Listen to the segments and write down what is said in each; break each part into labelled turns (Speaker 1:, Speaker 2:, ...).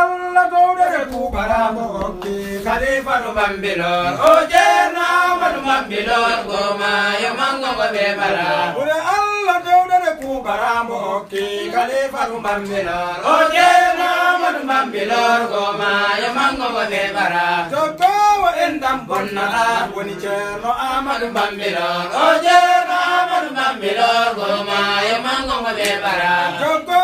Speaker 1: Allah dowdere kubaramo ki khalifa no Bambilor o Ceerno Amadu Bambilor goma yo mango go be bara ure Allah dowdere kubaramo ki khalifa no Bambilor o Ceerno Amadu Bambilor goma yo mango go be bara joko endam bonnala woni Ceerno Amadu Bambilor o Ceerno Amadu Bambilor goma yo mango go be bara joko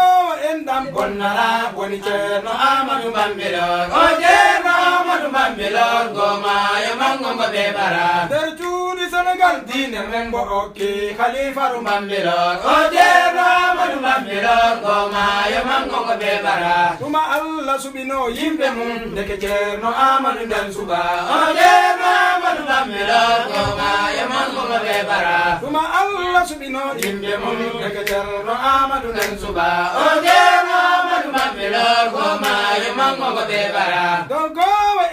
Speaker 1: endam bonnala woni Ceerno Amadu Bambilor o Ceerno Amadu Bambilor goma yo mango go be bara der cuudi Sénégal diine men bo okki khalifa ru Bambilor o Ceerno Amadu Bambilor goma yo mango go be bara tuma Allah subino yimbe mum deke Ceerno Amadu den suba o Ceerno Amadu Bambilor goma yo mango go be bara tuma Allah subino yimbe mum deke Ceerno Amadu den suba o Ceerno Amadu Bambilor goma yo mango go be bara gogo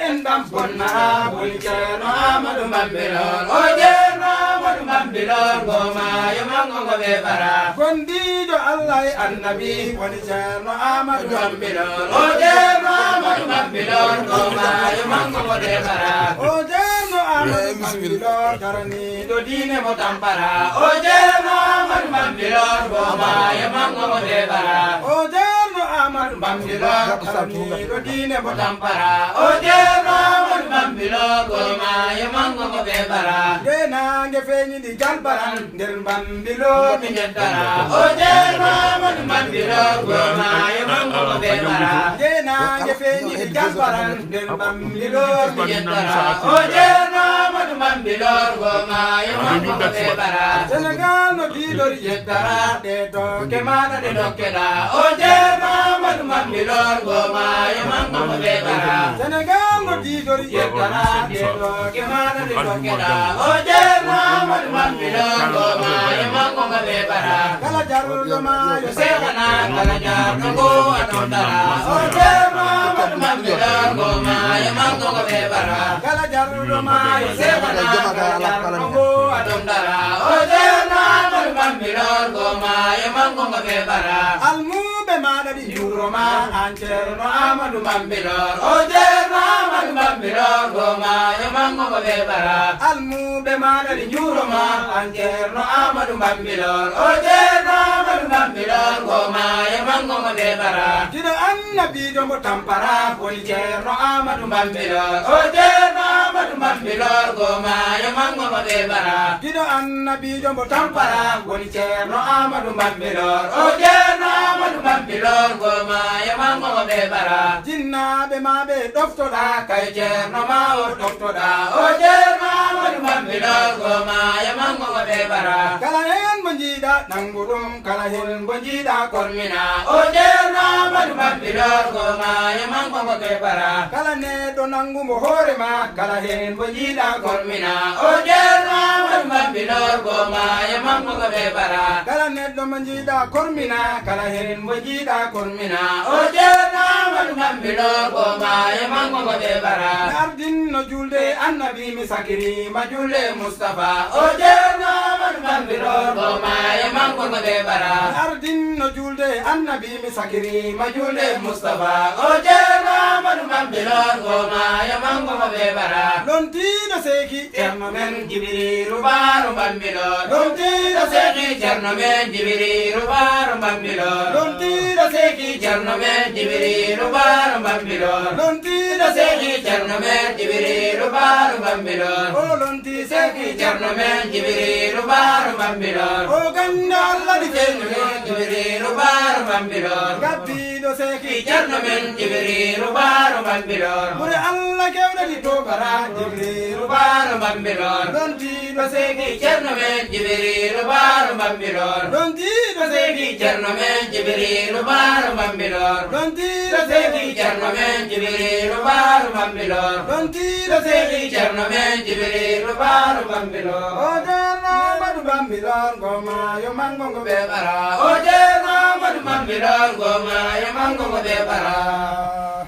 Speaker 1: endam bonnara woni Ceerno Amadu Bambilor o Ceerno Amadu Bambilor goma yo mango go be bara gondijo Allah e annabi woni Ceerno Amadu Bambilor o Ceerno Amadu Bambilor goma yo mango go be bara o Ceerno Amadu Bambilor darani do diine mo tampara o Ceerno Amadu Bambilor goma yo mango go be bara o Ceerno Amadu Bambilor darani do diine mo tampara o Ceerno Amadu Bambilor goma yo mango go be bara genange feñi di jalbaran nder Bambilor mi jettara o Ceerno Amadu Bambilor goma yo mango go be bara genange feñi di jalbaran nder Bambilor mi jettara o Ceerno Amadu Bambilor goma yo mango go be bara Sénégal no diidori jettara de to ke mana de dokkeda o Ceerno Amadu Bambilor goma yo mango go be bara Sénégal no diidori jettara de to ke mana de dokkeda o Ceerno Amadu Bambilor goma yo mango go be bara kala jarrudo ma yo seexana kala jarno go atondara o Ceerno Amadu Bambilor goma yo mango go be bara kala jarrudo ma yo seexana kala jarno go atondara o Ceerno Amadu Bambilor goma yo mango go be bara almube maɗa ɗi juroma an Ceerno Amadu Bambilor o Ceerno Amadu Bambilor goma yo mango go be bara almube maɗa ɗi juroma an Ceerno Amadu Bambilor o Ceerno Amadu Bambilor goma yo mango go be bara jiɗo annabijo mo tampara woni Ceerno Amadu Bambilor o Ceerno Amadu Bambilor goma yo mango go be bara jiɗo annabijo mo tampara woni Ceerno Amadu Bambilor o Ceerno Amadu Bambilor goma yo mango go be bara jinnaɓe maɓe ɗoftoɗa kay Ceerno ma o ɗoftoɗa o Ceerno Amadu Bambilor goma yo mango go be bara kala hen mo jiiɗa nangu ɗum kala hen mo jiiɗa kormina o Ceerno Amadu Bambilor goma yo mango go be bara kala neɗɗo nangumo hoorema kala hen mo jiiɗa kormina o Ceerno Amadu Bambilor goma yo mango go be bara kala neɗɗo mo jiiɗa kormina kala hen mo jiiɗa kormina o Ceerno Amadu Bambilor goma yo mango go be bara ardinno julde annabi mi sakirima julde Mustafa o Ceerno Amadu Bambilor goma yo mango go be bara ardinno julde annabi mi sakirima julde Mustafa o Ceerno Amadu Bambilor goma yo mango go be bara lontiɗo seki Ceerno men Jibrilu Baaru Bambilor lontiɗo seki Ceerno men Jibrilu Baaru Bambilor lontiɗo seki Ceerno men Jibrilu Baaru Bambilor lontiɗo seki Ceerno men Jibrilu Baaru Bambilor o lonti seki Ceerno men Jibrilu Baaru Bambilor o ganda Allah di Ceerno men Jibrilu Baaru Bambilor gabbiɗo seki Ceerno men Jibrilu Baaru Bambilor ɓuri Allah kewɗe ɗi togara Jibrilu Baaru Bambilor lontiɗo seki Ceerno men Jibrilu Baaru Bambilor lontiɗo seki Ceerno men Jibrilu Baaru Bambilor lontiɗo seki Ceerno men Jibrilu Baaru Bambilor lontiɗo seki Ceerno men Jibrilu Baaru Bambilor o Ceerno Amadu Bambilor goma yo mango go be bara o Ceerno Amadu Bambilor goma yo mango go be bara